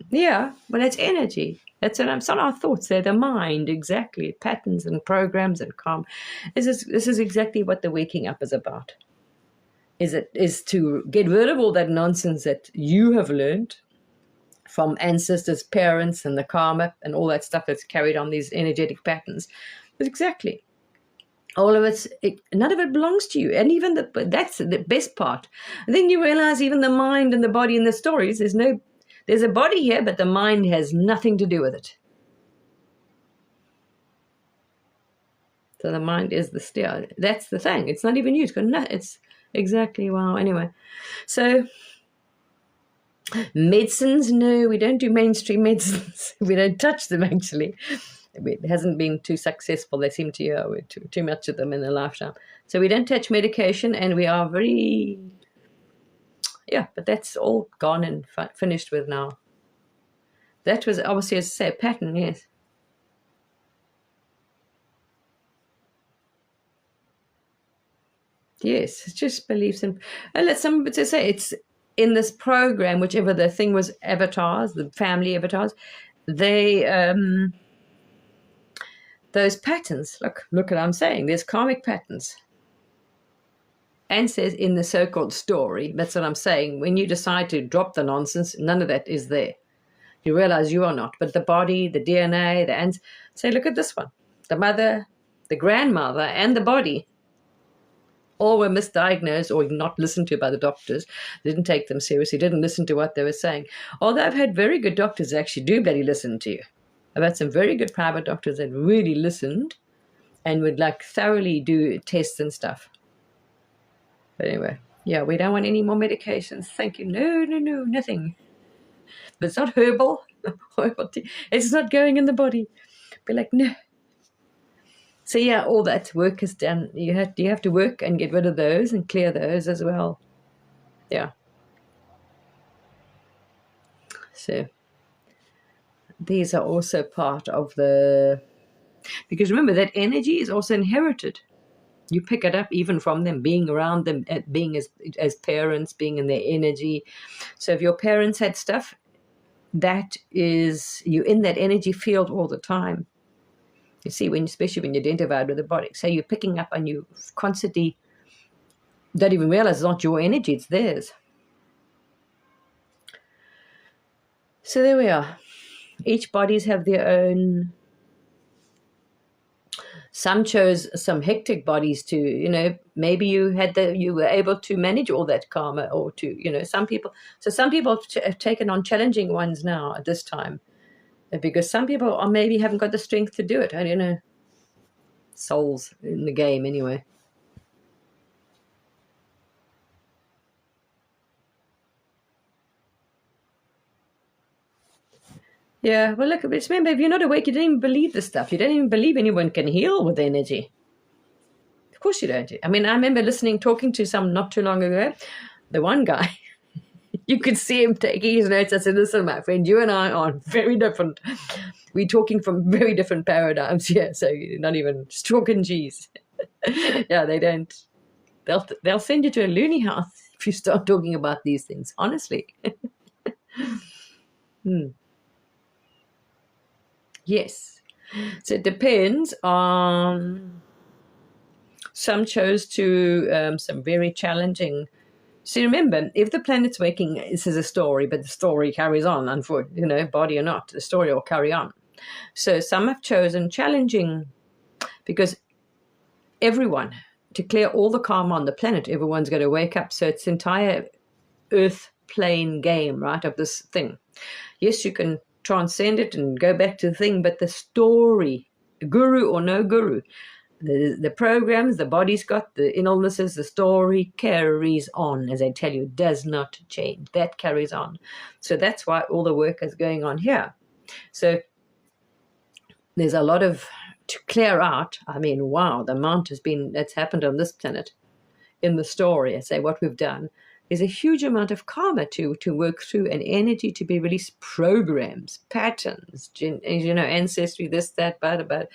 Yeah, but it's energy. It's not our thoughts. They're the mind, exactly. Patterns and programs and calm. This is exactly what the waking up is about. Is to get rid of all that nonsense that you have learned from ancestors, parents, and the karma and all that stuff that's carried on these energetic patterns. But exactly. All of none of it belongs to you. And even that's the best part. And then you realize even the mind and the body in the stories, there's a body here, but the mind has nothing to do with it. So the mind is the steer. That's the thing. It's not even you. It's exactly, wow. Anyway, so medicines, no, we don't do mainstream medicines. We don't touch them, actually. It hasn't been too successful. They seem to too much of them in their lifetime. So we don't touch medication, and we are very, but that's all gone and finished with now. That was obviously, as I say, a pattern, yes. Yes, it's just beliefs. And let somebody to say it's in this program, whichever the thing was, avatars, the family avatars, they, those patterns, look what I'm saying, there's karmic patterns. And says in the so-called story, that's what I'm saying, when you decide to drop the nonsense, none of that is there. You realize you are not. But the body, the DNA, the ants, say, look at this one. The mother, the grandmother, and the body all were misdiagnosed or not listened to by the doctors. They didn't take them seriously, didn't listen to what they were saying. Although I've had very good doctors that actually do bloody listen to you. I've had some very good private doctors that really listened and would thoroughly do tests and stuff. But anyway, we don't want any more medications. Thank you. No, nothing. But it's not herbal. It's not going in the body. Be like, no. So all that work is done. You have to work and get rid of those and clear those as well. Yeah. So these are also part of because remember that energy is also inherited. You pick it up even from them, being around them, being as parents, being in their energy. So if your parents had stuff, that is you in that energy field all the time. You see, especially when you're identified with the body. So you're picking up and you constantly don't even realize it's not your energy, it's theirs. So there we are. Each bodies have their own. Some chose some hectic bodies to, maybe you were able to manage all that karma, or to, some people have taken on challenging ones now at this time, because some people maybe haven't got the strength to do it. I don't know. Souls in the game anyway. Yeah, well, look, just remember, if you're not awake, you don't even believe this stuff. You don't even believe anyone can heal with energy. Of course you don't. I mean, I remember talking to some not too long ago. The one guy, you could see him taking his notes. I said, listen, my friend, you and I are very different. We're talking from very different paradigms here, so you're not even chalk and cheese. Yeah, they don't. They'll send you to a loony house if you start talking about these things, honestly. Yes. So it depends on. Some chose to some very challenging. So remember, if the planet's waking, this is a story, but the story carries on, unfortunately, body or not, the story will carry on. So some have chosen challenging, because everyone, to clear all the karma on the planet, everyone's going to wake up. So it's entire earth plane game, right, of this thing. Yes, you can transcend it and go back to the thing, but the story, guru or no guru, the programs, the body's got, the illnesses, the story carries on, as I tell you, does not change. That carries on. So that's why all the work is going on here. So there's a lot to clear out. I mean, wow, the amount that's happened on this planet in the story. I say what we've done. There's a huge amount of karma to work through, and energy to be released, programs, patterns, ancestry, this, that, but.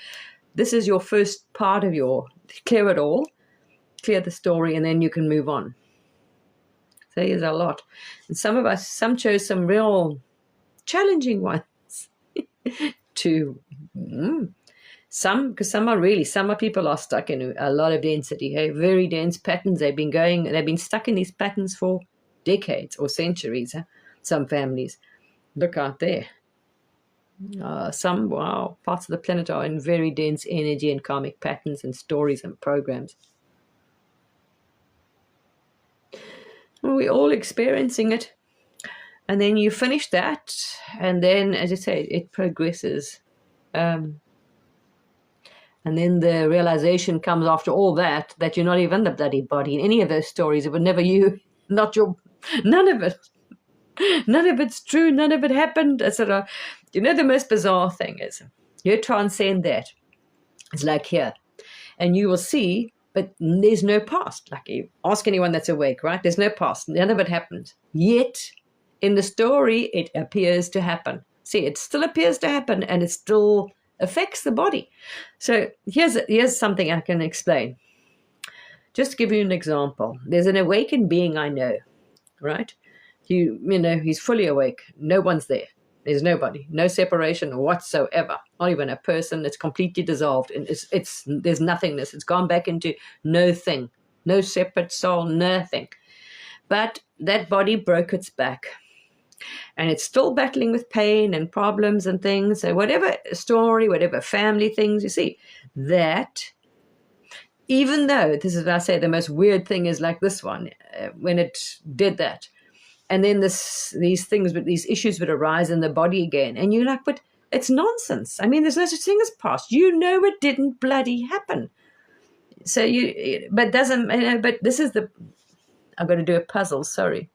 This is your first part of clear it all, clear the story, and then you can move on. So there's a lot. And some chose some real challenging ones. To because some people are stuck in a lot of density, very dense patterns. They've been stuck in these patterns for decades or centuries. Some families, look out there. Some parts of the planet are in very dense energy and karmic patterns and stories and programs. We're all experiencing it. And then you finish that, and then, as I say, it progresses. And then the realization comes after all that you're not even the bloody body in any of those stories. It was never you, not your, none of it. None of it's true, none of it happened, etc. You know, the most bizarre thing is, you transcend that. It's like here. And you will see, but there's no past. Like, you ask anyone that's awake, right? There's no past. None of it happened. Yet, in the story, it appears to happen. See, it still appears to happen, and it still affects the body. So here's something I can explain. Just to give you an example. There's an awakened being I know, right? You know, he's fully awake. No one's there. There's nobody. No separation whatsoever. Not even a person. It's completely dissolved. And there's nothingness. It's gone back into no thing. No separate soul, nothing. But that body broke its back. And it's still battling with pain and problems and things. So whatever story, whatever family things, you see, that, even though, this is what I say, the most weird thing is like this one, when it did that. And then these things, but these issues would arise in the body again. And you're like, but it's nonsense. I mean, there's no such thing as past. You know it didn't bloody happen. So but this is I've got to do a puzzle, sorry.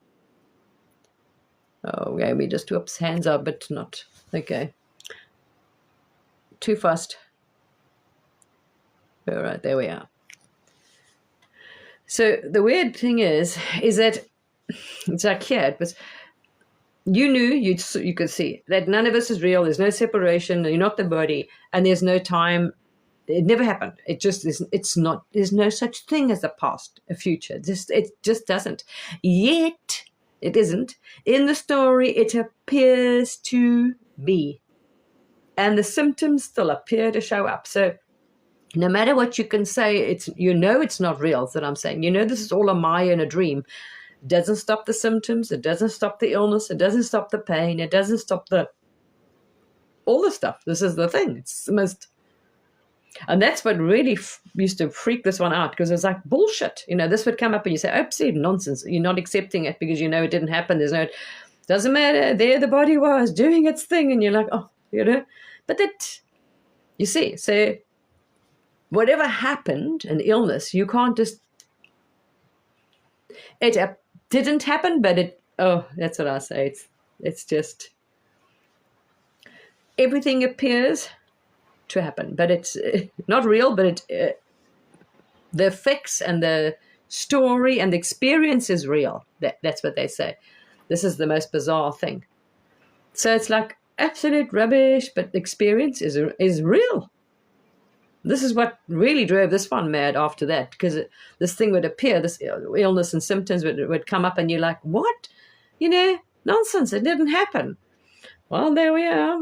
Oh, yeah, we just, whoops, hands up, but not, okay. Too fast. All right, there we are. So the weird thing is that it's like here, it was, you knew, you could see that none of this is real. There's no separation. You're not the body, and there's no time. It never happened. It just is. It's not. There's no such thing as a past, a future. It just doesn't. Yet it isn't. In the story, it appears to be, and the symptoms still appear to show up. So no matter what you can say, it's not real. That's what I'm saying. This is all a Maya and a dream. It doesn't stop the symptoms. It doesn't stop the illness. It doesn't stop the pain. It doesn't stop all the stuff. This is the thing. It's the most, and that's what really used to freak this one out, because it's like bullshit. This would come up and you say, absolute nonsense. You're not accepting it because it didn't happen. Doesn't matter. There the body was doing its thing, and you're like, oh, but that, you see, so whatever happened, an illness, you can't just, it didn't happen, but that's what I say. It's just, everything appears to happen, but it's not real, but the effects and the story and the experience is real. That's what they say. This is the most bizarre thing. So it's like absolute rubbish, but the experience is real. This is what really drove this one mad after that, because this thing would appear, this illness and symptoms would come up, and you're like, what? Nonsense, it didn't happen. Well, there we are.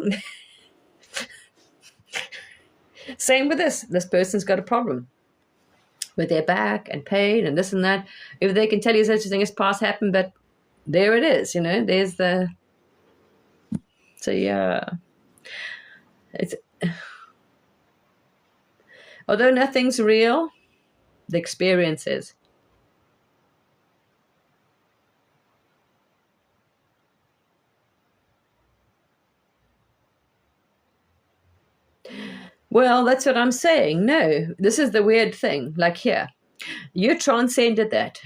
Same with this. This person's got a problem with their back and pain and this and that. If they can tell you such a thing as past happened, but there it is, there's the, so yeah. It's, although nothing's real, the experience is. Well, that's what I'm saying. No, this is the weird thing. Like here, you transcended that,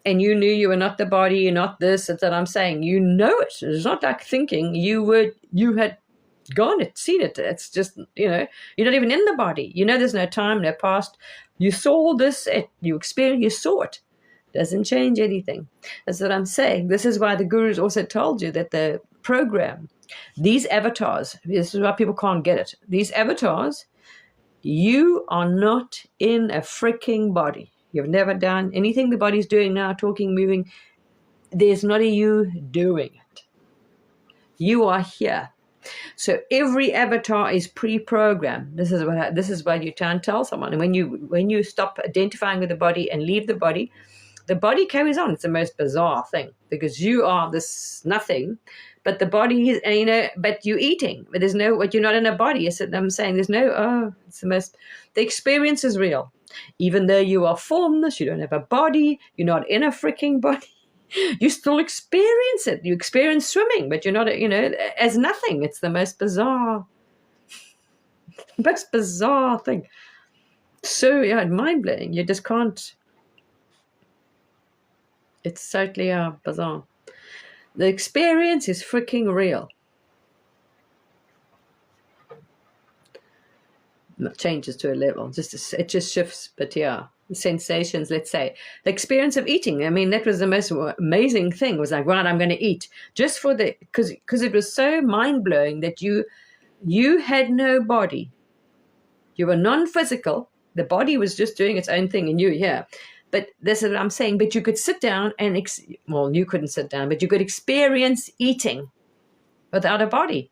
and you knew you were not the body, you're not this. That's what I'm saying. You know it. It's not like thinking you had gone it, seen it. It's just, you're not even in the body. There's no time, no past. You saw this, you experienced, you saw it. Doesn't change anything. That's what I'm saying. This is why the gurus also told you that the program, these avatars, this is why people can't get it. These avatars, you are not in a freaking body. You've never done anything the body's doing now, talking, moving. There's not a you doing it. You are here. So every avatar is pre-programmed. This is what you try and tell someone. And when you stop identifying with the body and leave the body carries on. It's the most bizarre thing, because you are this nothing, but the body is, but you're eating. But there's no, you're not in a body. I'm saying there's no, the experience is real. Even though you are formless, you don't have a body, you're not in a freaking body. You still experience it. You experience swimming, but you're not, as nothing. It's the most bizarre thing. So, mind-blowing. You just can't. It's totally bizarre. The experience is freaking real. It changes to a level. It just shifts, but sensations, let's say. The experience of eating, I mean, that was the most amazing thing. It was like, right, I'm going to eat. Just for because it was so mind-blowing that you had no body. You were non-physical. The body was just doing its own thing, and you here. But this is what I'm saying. But you could sit down and, you couldn't sit down, but you could experience eating without a body.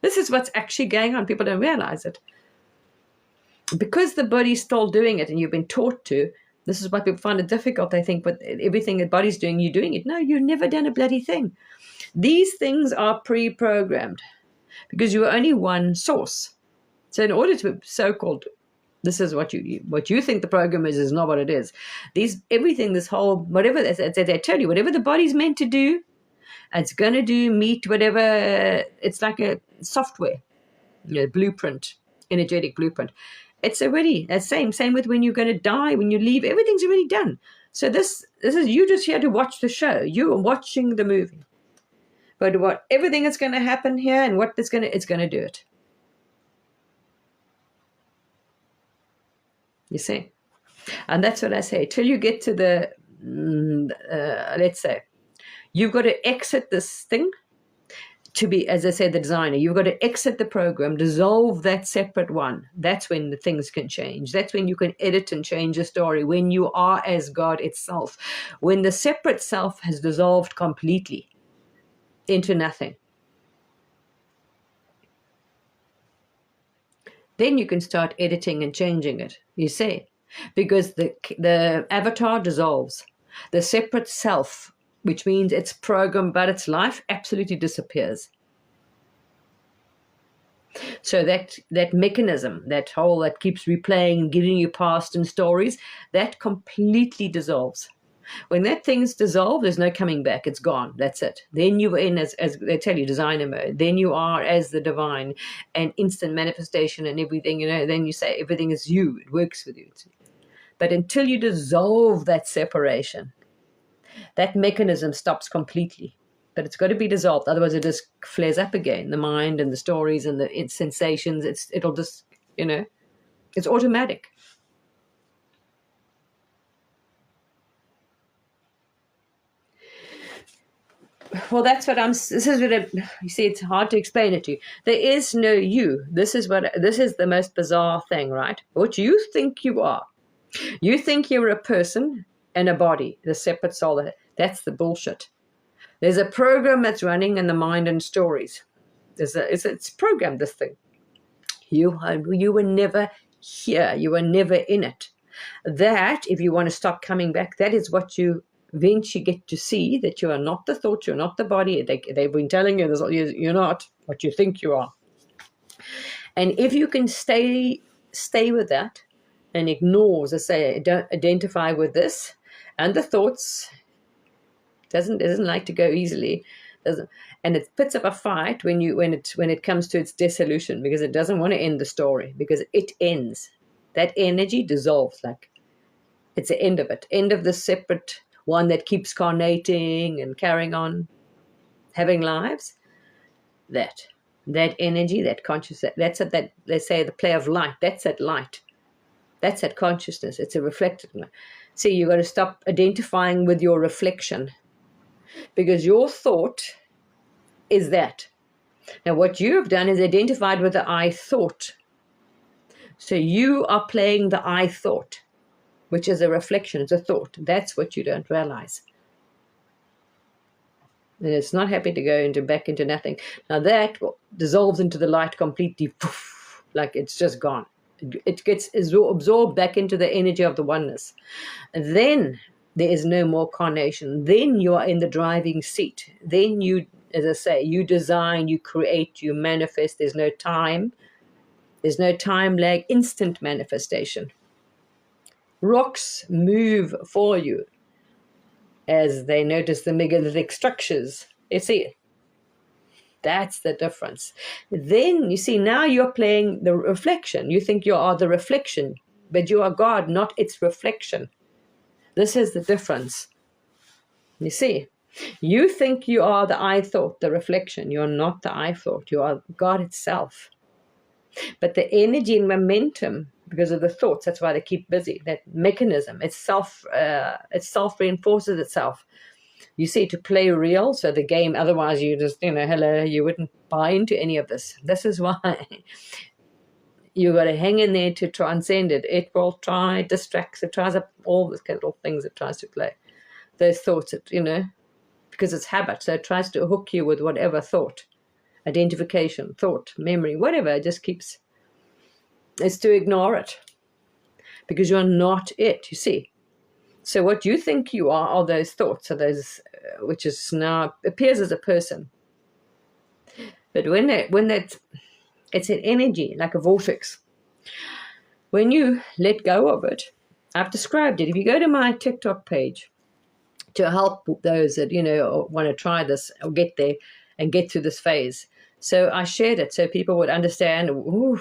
This is what's actually going on. People don't realize it. Because the body's still doing it and you've been taught to, this is why people find it difficult. They think, but everything the body's doing, you're doing it. No, you've never done a bloody thing. These things are pre-programmed because you are only one source. So in order to so-called, this is what you think the program is not what it is. Whatever they tell you, whatever the body's meant to do, it's going to do meet whatever. It's like a software, blueprint, energetic blueprint. It's already the same with when you're going to die, when you leave, everything's already done. So this is you just here to watch the show. You are watching the movie. But everything that's going to happen here and it's going to do it. You see? And that's what I say. Till you get to the, let's say, you've got to exit this thing to be, as I said, the designer. You've got to exit the program, dissolve that separate one. That's when the things can change. That's when you can edit and change a story, when you are as God itself. When the separate self has dissolved completely into nothing. Then you can start editing and changing it, you see, because the avatar dissolves. The separate self, which means its program but its life, absolutely disappears. So that mechanism, that keeps replaying and giving you past and stories, that completely dissolves. When that thing's dissolved, there's no coming back. It's gone. That's it. Then you're in, as they tell you, designer mode. Then you are as the divine and instant manifestation and everything, then you say everything is you. It works with you. But until you dissolve that separation, that mechanism stops completely. But it's got to be dissolved. Otherwise, it just flares up again. The mind and the stories and the sensations, it'll just, it's automatic. Well, this is what you see, it's hard to explain it to you. There is no you. This is the most bizarre thing, right? What you think you are. You think you're a person and a body, the separate soul. That's the bullshit. There's a program that's running in the mind and stories. It's programmed, this thing. You were never here. You were never in it. That, if you want to stop coming back, that is what you eventually get to see, that you are not the thought, you're not the body. They've been telling you you're not what you think you are. And if you can stay with that and ignore, as I say, don't identify with this and the thoughts, doesn't like to go easily, and it puts up a fight when it comes to its dissolution, because it doesn't want to end the story, because it ends. That energy dissolves, like it's the end of it, end of the separate one that keeps carnating and carrying on, having lives. That energy, that consciousness, that's it. That they say the play of light. That's that light. That's that consciousness. It's a reflected light. See, you got to stop identifying with your reflection, because your thought is that. Now, what you have done is identified with the I thought. So you are playing the I thought, which is a reflection. It's a thought. That's what you don't realize. And it's not happy to go back into nothing. Now that dissolves into the light completely, poof, like it's just gone. It gets absorbed back into the energy of the oneness. And then there is no more carnation. Then you are in the driving seat. Then you, as I say, you design, you create, you manifest. There's no time. There's no time lag, instant manifestation. Rocks move for you as they notice the megalithic structures. You see, that's the difference. Then, you see, now you're playing the reflection. You think you are the reflection, but you are God, not its reflection. This is the difference. You see, you think you are the I thought, the reflection. You're not the I thought. You are God itself. But the energy and momentum, because of the thoughts, that's why they keep busy. That mechanism, it self-reinforces itself. You see, to play real, so the game, otherwise you just, hello, you wouldn't buy into any of this. This is why you got to hang in there to transcend it. It will try, distracts, it tries up all these little things it tries to play. Those thoughts, because it's habit, so it tries to hook you with whatever thought. Identification, thought, memory, whatever, it just keeps, it's to ignore it because you're not it, you see. So what you think you are those thoughts, are those, which is now appears as a person. But when it's an energy, like a vortex. When you let go of it, I've described it. If you go to my TikTok page to help those that, want to try this or get there and get through this phase. So I shared it so people would understand. Ooh,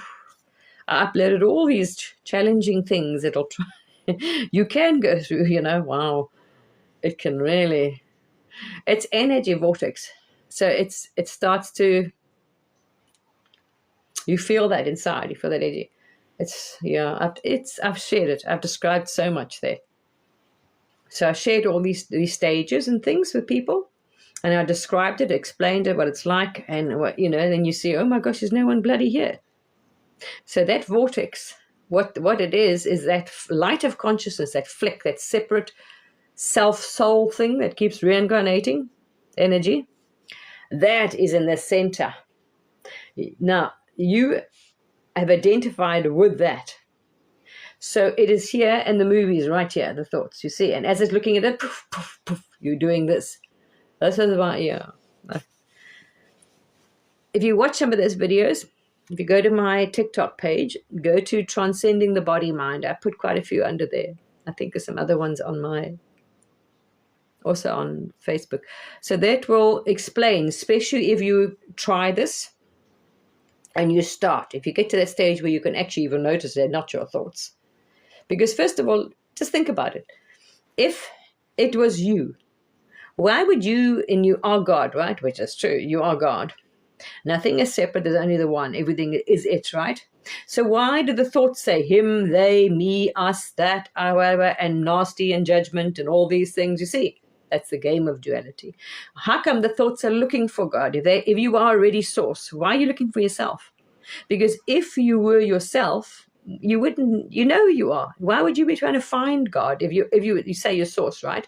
I uploaded all these challenging things that'll try. You can go through, wow. It can really, it's energy vortex. So it starts to, you feel that inside, you feel that energy. I've shared it. I've described so much there. So I shared all these stages and things with people. And I described it, explained it, what it's like, and what, then you see, oh my gosh, there's no one bloody here. So that vortex, what it is that light of consciousness, that flick, that separate self-soul thing that keeps reincarnating energy, that is in the center. Now, you have identified with that. So it is here, and the movie is right here, the thoughts, you see. And as it's looking at it, poof, poof, poof, you're doing this. This is about, if you watch some of those videos, if you go to my TikTok page, go to Transcending the Body Mind. I put quite a few under there. I think there's some other ones also on Facebook. So that will explain, especially if you try this and you start. If you get to that stage where you can actually even notice they're not your thoughts. Because first of all, just think about it. If it was you, why would you, and you are God, right? Which is true. You are God. Nothing is separate. There's only the one. Everything is it, right? So why do the thoughts say him, they, me, us, that, whatever, and nasty and judgment and all these things? You see, that's the game of duality. How come the thoughts are looking for God? If you are already source, why are you looking for yourself? Because if you were yourself, you wouldn't, who you are. Why would you be trying to find God if you say you're source, right?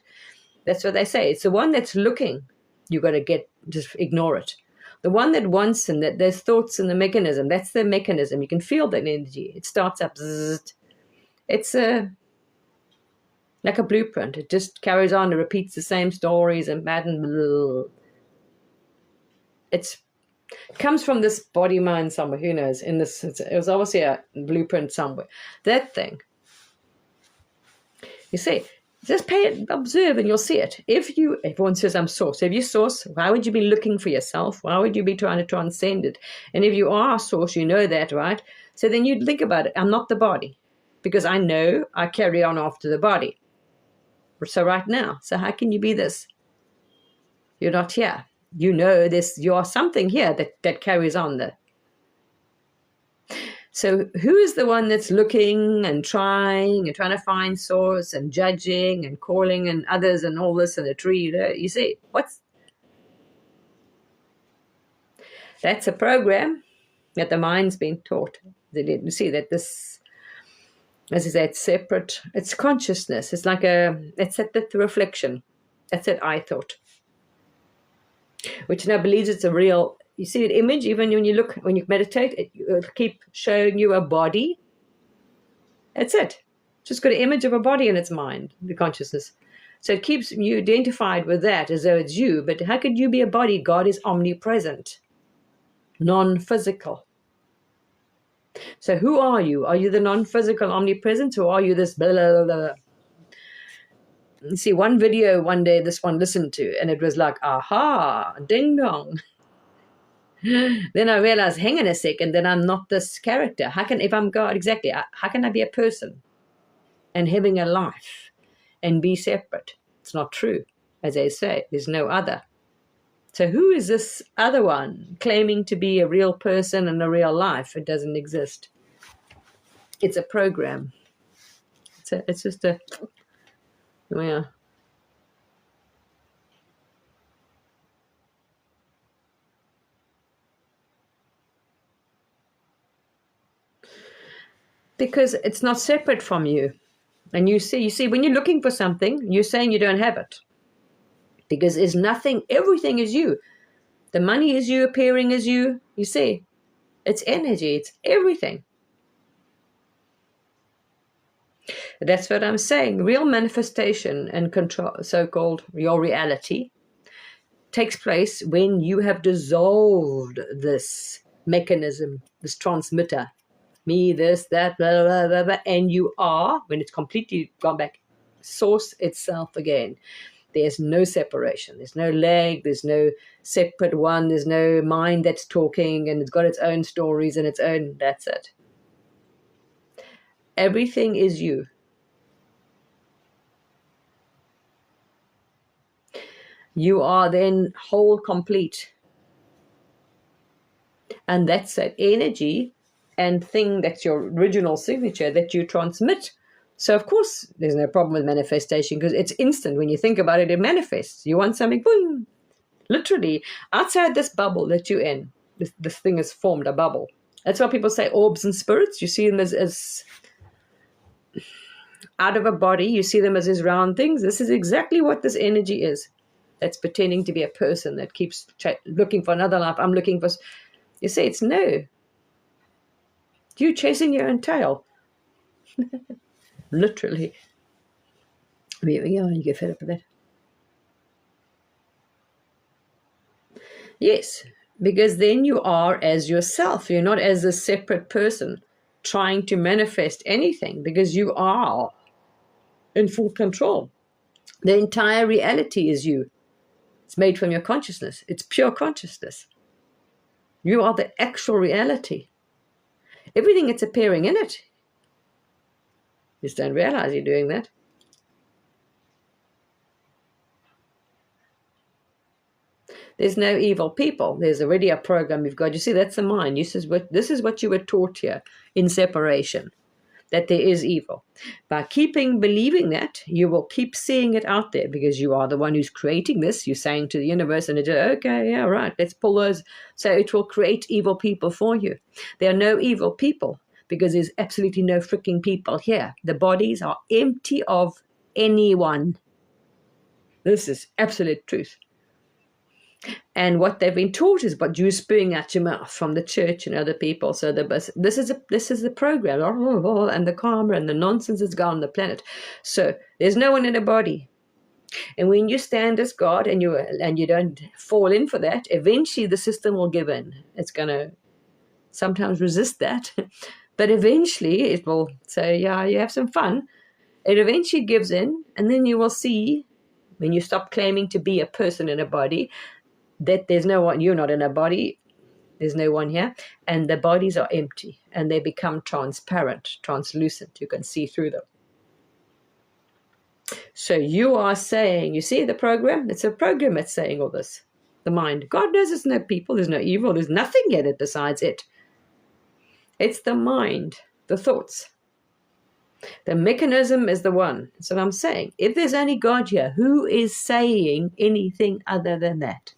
That's what they say. It's the one that's looking. You got to just ignore it. The one that wants, and that there's thoughts in the mechanism. That's the mechanism. You can feel that energy. It starts up. Zzz. It's like a blueprint. It just carries on. It repeats the same stories and pattern. It comes from this body mind somewhere. Who knows? It was obviously a blueprint somewhere. That thing. You see. Just pay it, observe, and you'll see it. Everyone says, I'm source. If you're source, why would you be looking for yourself? Why would you be trying to transcend it? And if you are source, you know that, right? So then you'd think about it. I'm not the body, because I know I carry on after the body. So right now, so how can you be this? You're not here. You know this. You are something here that carries on there. So who is the one that's looking and trying to find source and judging and calling and others and all this and a tree? You see, that's a program that the mind's been taught. You see that this, as I said, separate. It's consciousness. It's like it's the reflection. That's it. I thought. which now believes it's a real, you see an image, even when you meditate, it'll keep showing you a body. That's it. Just got an image of a body in its mind, the consciousness. So it keeps you identified with that as though it's you. But how could you be a body? God is omnipresent, non-physical. So who are you? Are you the non-physical omnipresent, or are you this blah, blah, blah, blah? You see, one video one day this one listened to, and it was like, aha, ding dong. Then I realized, hang on a second, then I'm not this character. How can, if I'm God, exactly, how can I be a person and having a life and be separate? It's not true. As they say, there's no other. So who is this other one claiming to be a real person and a real life? It doesn't exist. It's a program. It's just a, yeah. Because it's not separate from you. And you see, when you're looking for something, you're saying you don't have it. Because there's nothing, everything is you. The money is you, appearing as you. You see, it's energy, it's everything. That's what I'm saying. Real manifestation and control, so-called your reality, takes place when you have dissolved this mechanism, this transmitter. Me, this, that, blah, blah, blah, blah, and you are, when it's completely gone back, source itself again. There's no separation. There's no leg. There's no separate one. There's no mind that's talking and it's got its own stories and its own, that's it. Everything is you. You are then whole, complete. And that's that energy and thing that's your original signature that you transmit. So, of course, there's no problem with manifestation because it's instant. When you think about it, it manifests. You want something, boom. Literally, outside this bubble that you're in, this thing is formed, a bubble. That's why people say orbs and spirits. You see them as out of a body. You see them as these round things. This is exactly what this energy is. That's pretending to be a person that keeps looking for another life. I'm looking for... You say it's no. You chasing your own tail. Literally. Yeah, you get fed up with that. Yes, because then you are as yourself. You're not as a separate person trying to manifest anything because you are in full control. The entire reality is you. It's made from your consciousness. It's pure consciousness. You are the actual reality. Everything that's appearing in it. You just don't realize you're doing that. There's no evil people. There's already a program you've got. You see, that's the mind. This is what you were taught here in separation, that there is evil. By believing that, you will keep seeing it out there because you are the one who's creating this. You're saying to the universe, and it's okay, yeah, right, let's pull those. So it will create evil people for you. There are no evil people because there's absolutely no freaking people here. The bodies are empty of anyone. This is absolute truth. And what they've been taught is what you're spewing out your mouth from the church and other people. So this is the program, and the karma and the nonsense that's gone on the planet. So there's no one in a body. And when you stand as God and you don't fall in for that, eventually the system will give in. It's going to sometimes resist that, but eventually it will say, yeah, you have some fun. It eventually gives in, and then you will see when you stop claiming to be a person in a body that there's no one, you're not in a body, there's no one here, and the bodies are empty and they become transparent, translucent. You can see through them. So you are saying, you see the program? It's a program that's saying all this. The mind. God knows there's no people, there's no evil, there's nothing in it besides it. It's the mind, the thoughts. The mechanism is the one. That's what I'm saying. If there's only God here, who is saying anything other than that?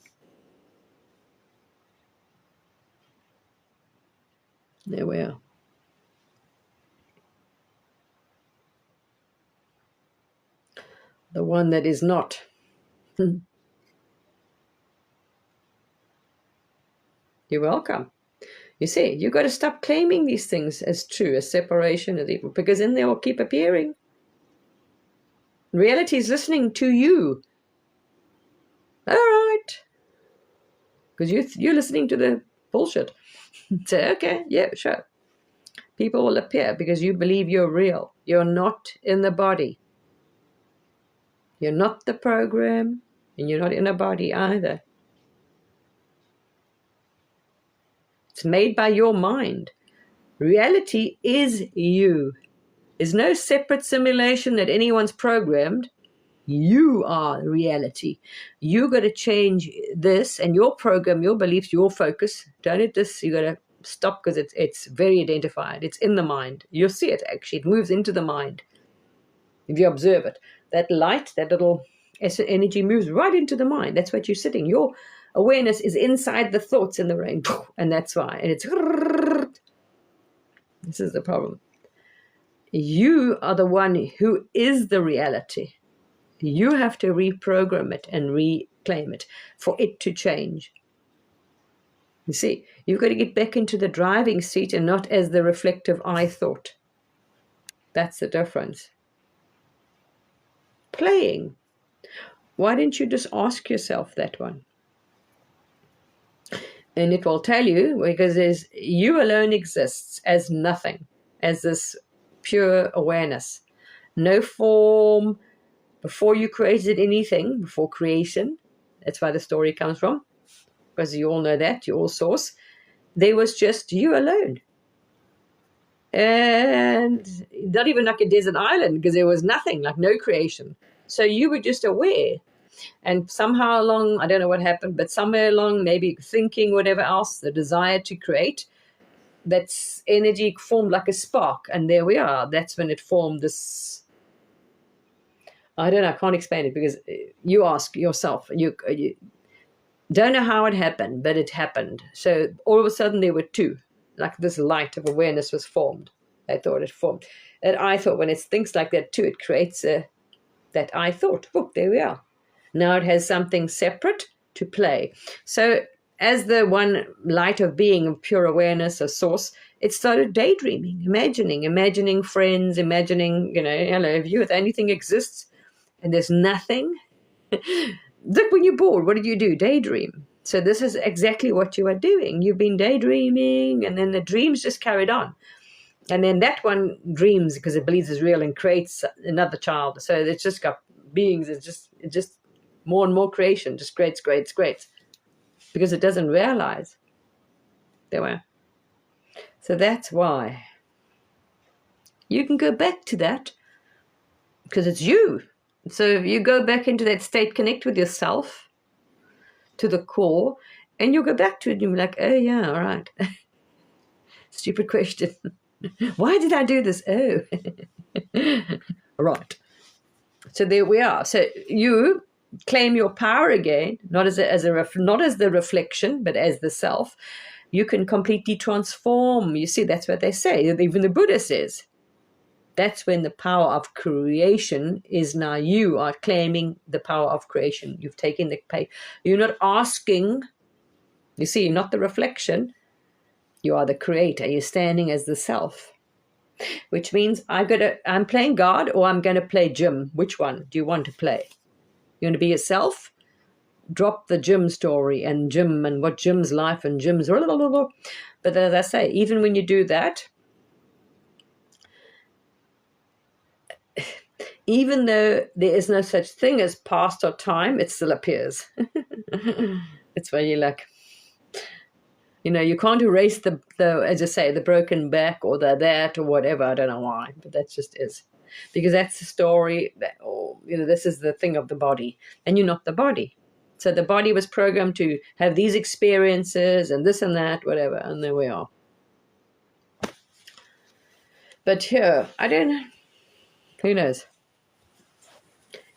There we are. The one that is not. You're welcome. You see, you've got to stop claiming these things as true, as separation, as evil, because then they will keep appearing. Reality is listening to you. All right. Because you're listening to the bullshit. Say, okay, yeah, sure. People will appear because you believe you're real. You're not in the body. You're not the program, and you're not in a body either. It's made by your mind. Reality is you. There's no separate simulation that anyone's programmed. You are reality. You got to change this and your program, your beliefs, your focus. Don't let this, you got to stop because it's very identified. It's in the mind. You'll see it actually. It moves into the mind. If you observe it, that light, that little energy moves right into the mind. That's what you're sitting. Your awareness is inside the thoughts in the brain. And that's why. And it's, this is the problem. You are the one who is the reality. You have to reprogram it and reclaim it for it to change. You see, you've got to get back into the driving seat and not as the reflective I thought. That's the difference. Playing. Why didn't you just ask yourself that one? And it will tell you, because you alone exists as nothing, as this pure awareness. No form. Before you created anything, before creation, that's where the story comes from, because you all know that, you're all source, there was just you alone. And not even like a desert island, because there was nothing, like no creation. So you were just aware. And somehow along, I don't know what happened, but somewhere along, maybe thinking, whatever else, the desire to create, that's energy formed like a spark. And there we are. That's when it formed this. I don't know, I can't explain it because you ask yourself, you don't know how it happened, but it happened. So all of a sudden there were two, like this light of awareness was formed. They thought it formed. And I thought when it thinks like that too, it creates that I thought. Oh, there we are. Now it has something separate to play. So as the one light of being, of pure awareness, a source, it started daydreaming, imagining friends, imagining, hello, if anything exists, and there's nothing. Look, when you're bored, what do? Daydream. So this is exactly what you are doing. You've been daydreaming, and then the dreams just carried on. And then that one dreams because it believes it's real and creates another child. So it's just got beings. It's just more and more creation. Just creates, because it doesn't realize. There we are. So that's why. You can go back to that because it's you. So you go back into that state, connect with yourself to the core, and you'll go back to it and you'll be like, oh, yeah, all right. Stupid question. Why did I do this? Oh, right. So there we are. So you claim your power again, not as the reflection, but as the self. You can completely transform. You see, that's what they say. Even the Buddha says. That's when the power of creation is now. You are claiming the power of creation. You've taken the pay. You're not asking. You see, you're not the reflection. You are the creator. You're standing as the self. Which means I'm playing God or I'm going to play Jim. Which one do you want to play? You want to be yourself? Drop the Jim story and Jim and what Jim's life and Jim's. But as I say, even when you do that, even though there is no such thing as past or time, it still appears. It's where you're like, you can't erase the as I say, the broken back or that or whatever. I don't know why, but that just is. Because that's the story this is the thing of the body, and you're not the body. So the body was programmed to have these experiences and this and that, whatever, and there we are. But here, I don't know. Who knows?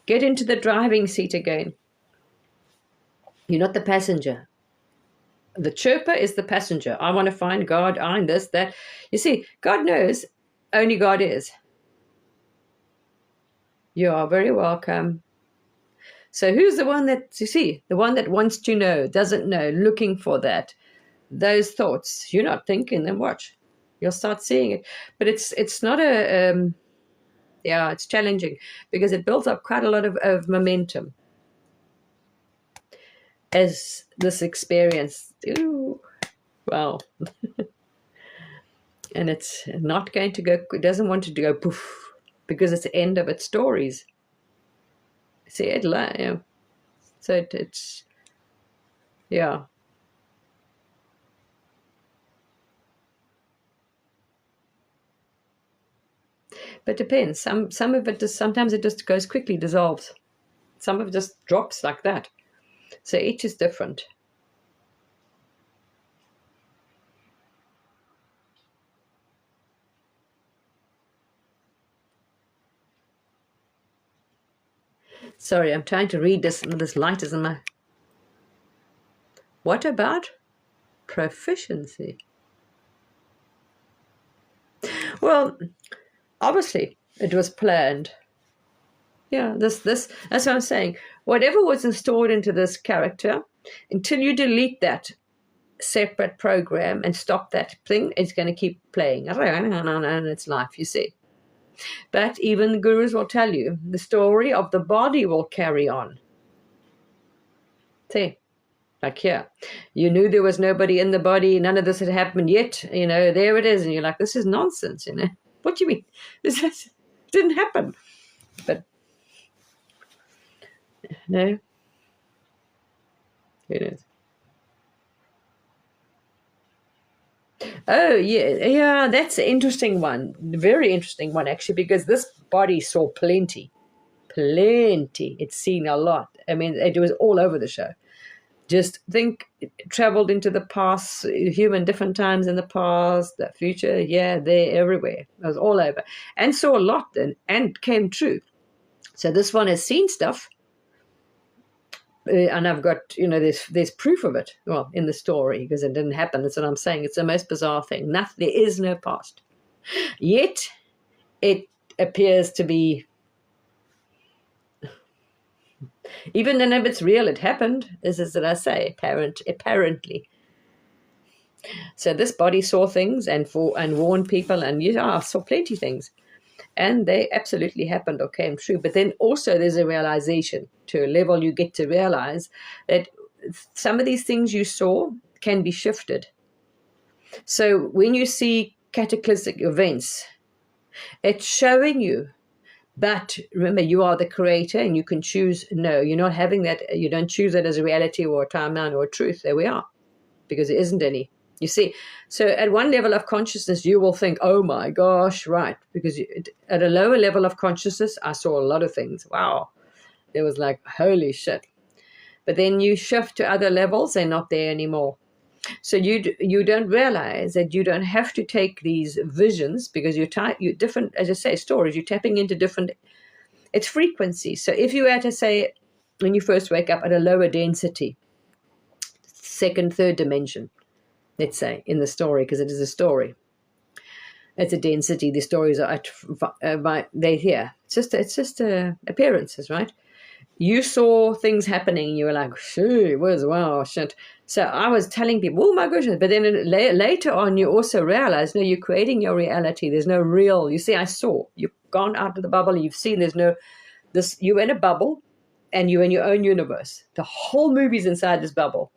Get into the driving seat again. You're not the passenger. The chirper is the passenger. I want to find God, I'm this, that. You see, God knows, only God is. You are very welcome. So who's the one that, you see, the one that wants to know, doesn't know, looking for that, those thoughts, you're not thinking them, watch. You'll start seeing it. But it's not it's challenging because it builds up quite a lot of momentum as this experience. Ooh, wow. And it's not going to go, it doesn't want to go poof because it's the end of its stories. See it, yeah. So it's, yeah. But depends. Some of it just, sometimes it just goes quickly, dissolves. Some of it just drops like that. So each is different. Sorry, I'm trying to read this, and this light is in my... What about proficiency? Well, obviously, it was planned. Yeah, this that's what I'm saying. Whatever was installed into this character, until you delete that separate program and stop that thing, it's going to keep playing. And it's life, you see. But even the gurus will tell you the story of the body will carry on. See, like here, you knew there was nobody in the body, none of this had happened yet, there it is. And you're like, this is nonsense, What do you mean? This didn't happen. But no, it is. Oh, yeah, that's an interesting one. Very interesting one, actually, because this body saw plenty. It's seen a lot. I mean, it was all over the show. Just think, it traveled into the past, human different times in the past, the future, yeah, they're everywhere. It was all over. And saw a lot and came true. So this one has seen stuff. And I've got, there's proof of it. Well, in the story, because it didn't happen. That's what I'm saying. It's the most bizarre thing. There is no past. Yet, it appears to be, even then if it's real, it happened, as that I say, apparently. So this body saw things and warned people, and saw plenty of things. And they absolutely happened or came true. But then also there's a realization. To a level you get to realize that some of these things you saw can be shifted. So when you see cataclysmic events, it's showing you. But remember, you are the creator and you can choose. No, you're not having that. You don't choose that as a reality or a timeline or a truth. There we are. Because there isn't any. You see, so at one level of consciousness, you will think, oh my gosh, right. Because at a lower level of consciousness, I saw a lot of things. Wow. It was like, holy shit. But then you shift to other levels, they're not there anymore. So you don't realize that you don't have to take these visions because you're different, as I say, stories, you're tapping into different, it's frequency. So if you were to say, when you first wake up at a lower density, second, third dimension, let's say, in the story, because it is a story. It's a density. The stories are they're here. It's just appearances, right? You saw things happening, and you were like, "Shoo, wow, shit." So I was telling people, "Oh my goodness!" But then later on, you also realize, no, you're creating your reality. There's no real. You see, I saw. You've gone out of the bubble. You've seen. There's no this. You're in a bubble, and you're in your own universe. The whole movie's inside this bubble.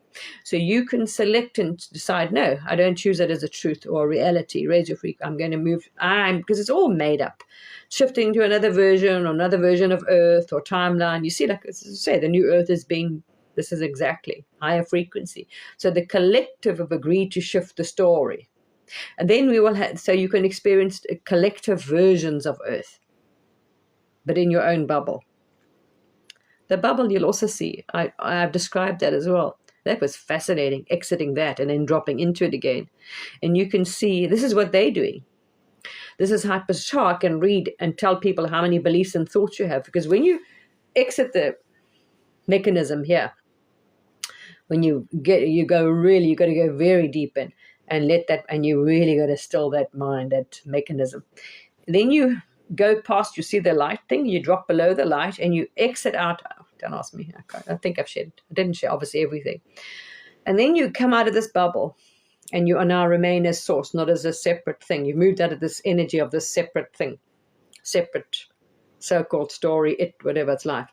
So you can select and decide, no, I don't choose that as a truth or a reality. Raise your freak. I'm going to move. Because it's all made up. Shifting to another version of Earth or timeline. You see, like I say, the new Earth this is exactly higher frequency. So the collective have agreed to shift the story. And then we will so you can experience collective versions of Earth, but in your own bubble. The bubble you'll also see. I've described that as well. That was fascinating, exiting that and then dropping into it again. And you can see, this is what they're doing. This is how I can read and tell people how many beliefs and thoughts you have. Because when you exit the mechanism here, when you got to go very deep in and let that, and you really got to still that mind, that mechanism. Then you go past, you see the light thing, you drop below the light and you exit out. Don't ask me. I think I didn't share obviously everything. And then you come out of this bubble And you are now remain as source, not as a separate thing. You've moved out of this energy of this separate thing, separate so-called story, whatever it's like.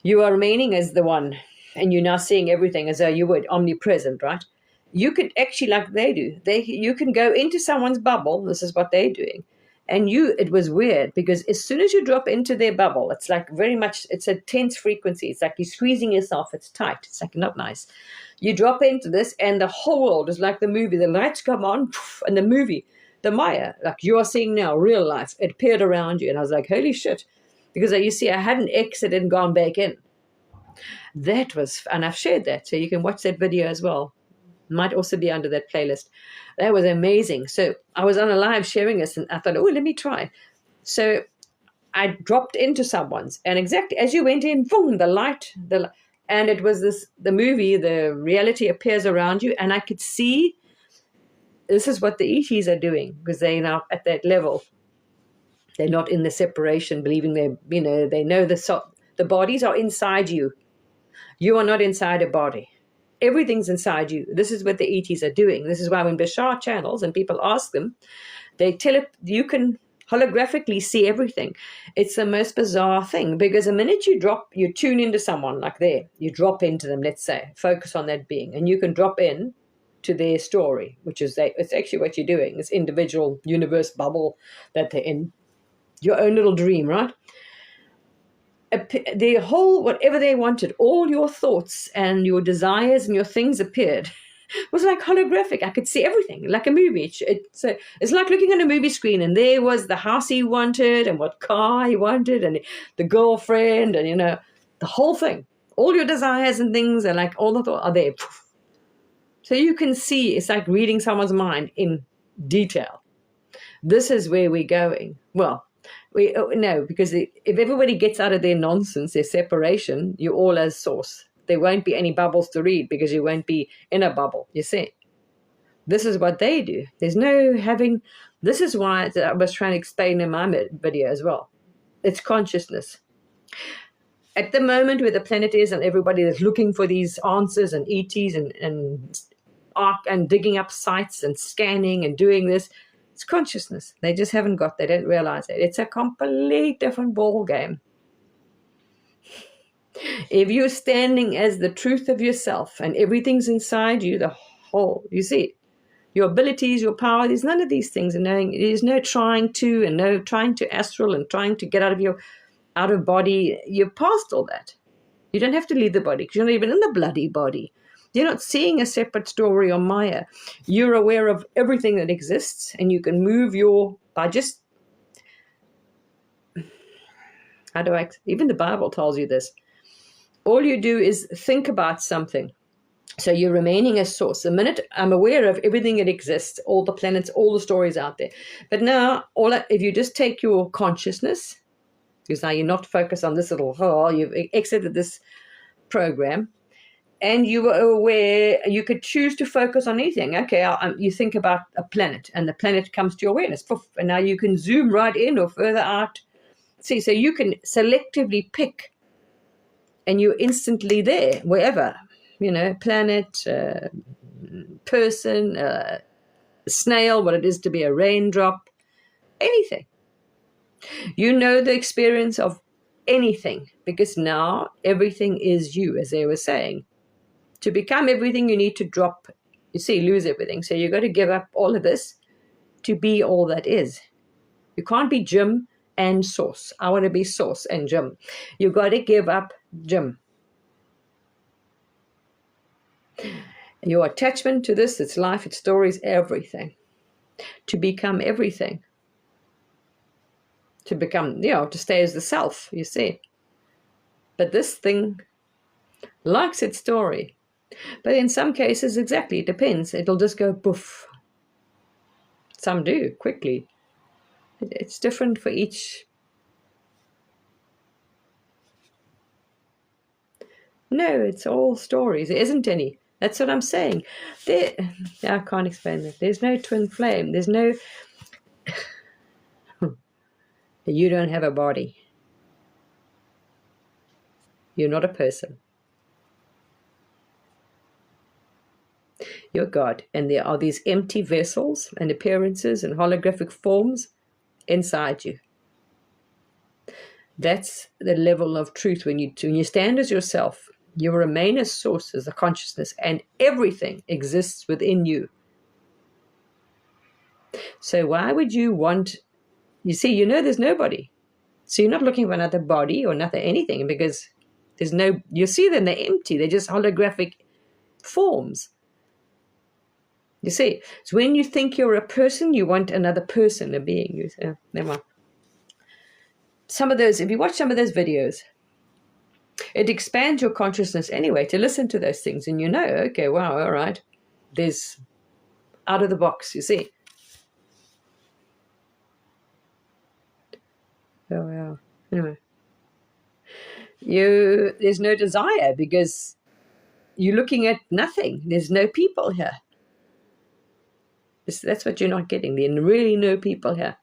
You are remaining as the one, and you're now seeing everything as though you would, omnipresent, right? You could actually, like they do, you can go into someone's bubble. This is what they're doing. And it was weird because as soon as you drop into their bubble, it's like very much, it's a tense frequency. It's like you're squeezing yourself. It's tight. It's like not nice. You drop into this and the whole world is like the movie. The lights come on and the movie, the Maya, like you are seeing now, real life, it appeared around you. And I was like, holy shit. Because you see, I hadn't exited and gone back in. That was, and I've shared that. So you can watch that video as well. Might also be under that playlist. That was amazing. So I was on a live sharing this and I thought, oh, let me try. So I dropped into someone's, and exactly as you went in, boom, the light, and it was the movie, the reality appears around you. And I could see this is what the ETs are doing because they're now at that level. They're not in the separation, believing they know the bodies are inside you. You are not inside a body. Everything's inside you. This is what the ETs are doing. This is why when Bashar channels and people ask them, they tell it, you can holographically see everything. It's the most bizarre thing because the minute you tune into someone like there, you drop into them, let's say, focus on that being, and you can drop in to their story, which is it's actually what you're doing, this individual universe bubble that they're in, your own little dream, right? The whole, whatever they wanted, all your thoughts and your desires and your things appeared. It was like holographic. I could see everything, like a movie. It's like looking at a movie screen, and there was the house he wanted and what car he wanted and the girlfriend and, the whole thing. All your desires and things are like, all the thoughts are there. So you can see, it's like reading someone's mind in detail. This is where we're going. Well, no, because if everybody gets out of their nonsense, their separation, you're all as source. There won't be any bubbles to read because you won't be in a bubble, you see. This is what they do. There's no having, this is why I was trying to explain in my video as well. It's consciousness. At the moment where the planet is and everybody is looking for these answers and ETs and digging up sites and scanning and doing this, it's consciousness. They just haven't they don't realize it. It's a complete different ball game. If you're standing as the truth of yourself and everything's inside you, you see, your abilities, your power, there's none of these things. And there's no trying to astral and trying to get out of body. You're past all that. You don't have to leave the body because you're not even in the bloody body. You're not seeing a separate story or Maya. You're aware of everything that exists, and you can move even the Bible tells you this. All you do is think about something. So you're remaining a source. The minute I'm aware of everything that exists, all the planets, all the stories out there. But now, if you just take your consciousness, because now you're not focused on this little hole, you've exited this program, and you were aware, you could choose to focus on anything. Okay, you think about a planet, and the planet comes to your awareness. Poof, and now you can zoom right in or further out. See, so you can selectively pick, and you're instantly there, wherever. Planet, person, snail, what it is to be a raindrop, anything. You know the experience of anything, because now everything is you, as they were saying. To become everything, you need to drop, lose everything. So you've got to give up all of this to be all that is. You can't be Jim and Source. I want to be Source and Jim. You've got to give up Jim. Your attachment to this, its life, its stories, everything. To become everything. To become, to stay as the self, you see. But this thing likes its story. But in some cases, exactly, it depends. It'll just go poof. Some do, quickly. It's different for each. No, it's all stories. There isn't any. That's what I'm saying. I can't explain that. There's no twin flame. There's no... You don't have a body. You're not a person. You're God. And there are these empty vessels and appearances and holographic forms inside you. That's the level of truth. When you stand as yourself, you remain as source, as a consciousness, and everything exists within you. So why would you want, you see, there's nobody. So you're not looking for another body or another anything, because there's no, you see them, they're empty. They're just holographic forms. You see, so when you think you're a person, you want another person, a being. You say, oh, never mind. Some of those, if you watch some of those videos, it expands your consciousness anyway to listen to those things. And okay, wow, all right. There's out of the box, you see. Oh, yeah. Anyway. There's no desire because you're looking at nothing. There's no people here. That's what you're not getting. There are really no people here.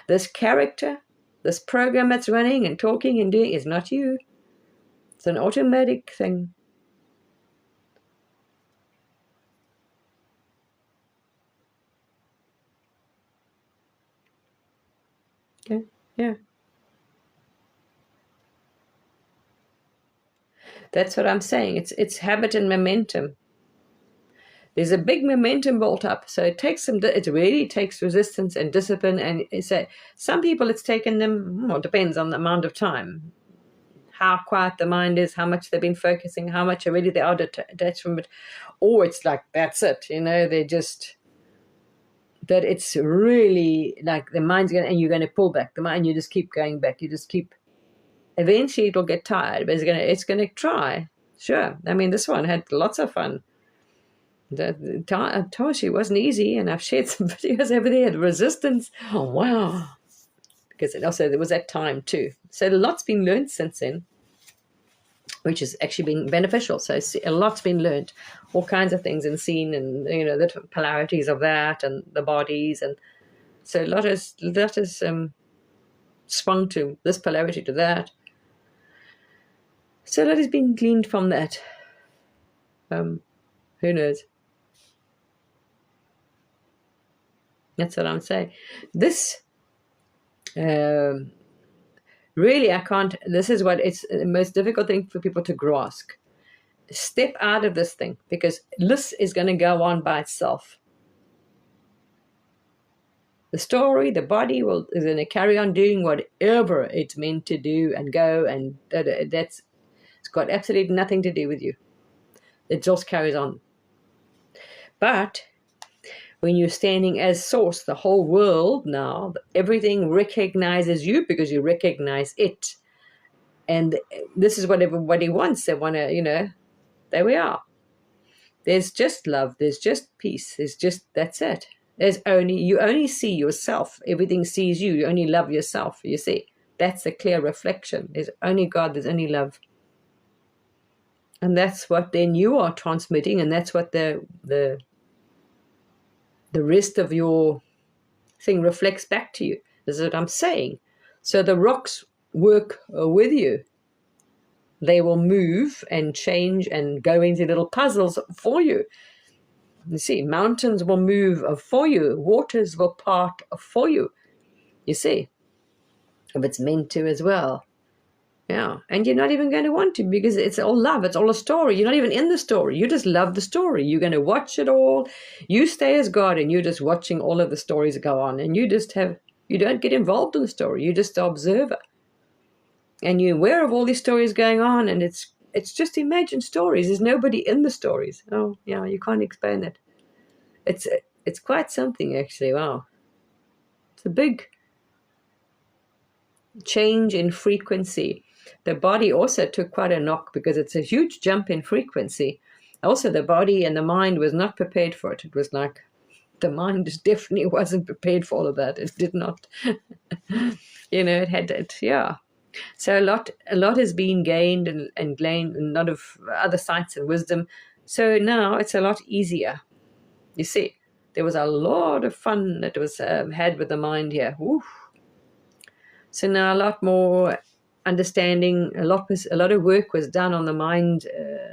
This character, this program that's running and talking and doing is not you. It's an automatic thing. Okay, yeah. That's what I'm saying. It's habit and momentum. There's a big momentum built up, so it really takes resistance and discipline. And some people, it's taken them, well, it depends on the amount of time, how quiet the mind is, how much they've been focusing, how much already they are detached from it, or it's like that's it. They're just that it's really like the mind's going, and you're going to pull back the mind. You just keep going back. You just keep. Eventually, it'll get tired, but it's going to try. Sure, I mean, this one had lots of fun. Toshi wasn't easy, and I've shared some videos over there. The resistance, oh wow, because there was that time too. So a lot's been learned since then, which has actually been beneficial. So a lot's been learned, all kinds of things, and seen, and the different polarities of that, and the bodies, and so a lot has swung to this polarity to that. So a lot has been gleaned from that. Who knows? That's what I'm saying. This, really, I can't, this is what it's the most difficult thing for people to grasp. Step out of this thing, because this is going to go on by itself. The story, the body is going to carry on doing whatever it's meant to do and go, and it's got absolutely nothing to do with you. It just carries on. But when you're standing as source, the whole world now, everything recognizes you because you recognize it. And this is what everybody wants. They want to, there we are. There's just love. There's just peace. That's it. You only see yourself. Everything sees you. You only love yourself. You see, that's a clear reflection. There's only God. There's only love. And that's what then you are transmitting. And that's what the rest of your thing reflects back to you. This is what I'm saying. So the rocks work with you. They will move and change and go into little puzzles for you. You see, mountains will move for you. Waters will part for you. You see, if it's meant to as well. Yeah, and you're not even going to want to, because it's all love. It's all a story. You're not even in the story. You just love the story. You're going to watch it all. You stay as God, and you're just watching all of the stories go on. And you don't get involved in the story. You're just the observer. And you're aware of all these stories going on, and it's just imagined stories. There's nobody in the stories. Oh, yeah, you can't explain it. It's quite something, actually. Wow. It's a big change in frequency. The body also took quite a knock because it's a huge jump in frequency. Also, the body and the mind was not prepared for it. It was like the mind definitely wasn't prepared for all of that. It did not. It had it. Yeah. So a lot has been gained and gained, and a lot of other sights and wisdom. So now it's a lot easier. You see, there was a lot of fun that was had with the mind here. Oof. So now a lot more understanding, a lot of work was done on the mind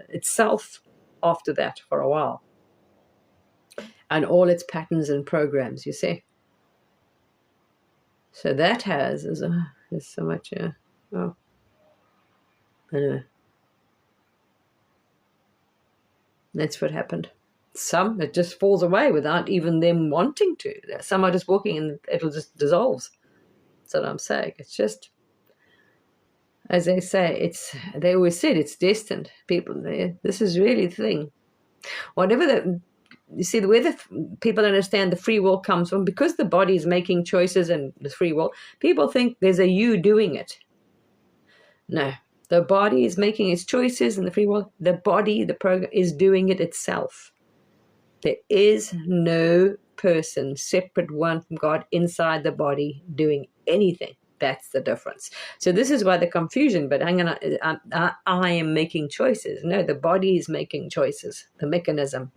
itself after that for a while. and all its patterns and programs, you see. So that there's so much, oh, anyway. That's what happened. Some, it just falls away without even them wanting to. Some are just walking and it'll just dissolves. That's what I'm saying. It's just, as they say, they always said it's destined. People, this is really the thing. Whatever you see, the way that people understand the free will comes from, because the body is making choices and the free will, people think there's a you doing it. No, the body is making its choices and the free will. The body, the program, is doing it itself. There is no person, separate one from God, inside the body doing anything. That's the difference. So this is why the confusion, but hang on, I am making choices. No, the body is making choices, the mechanism.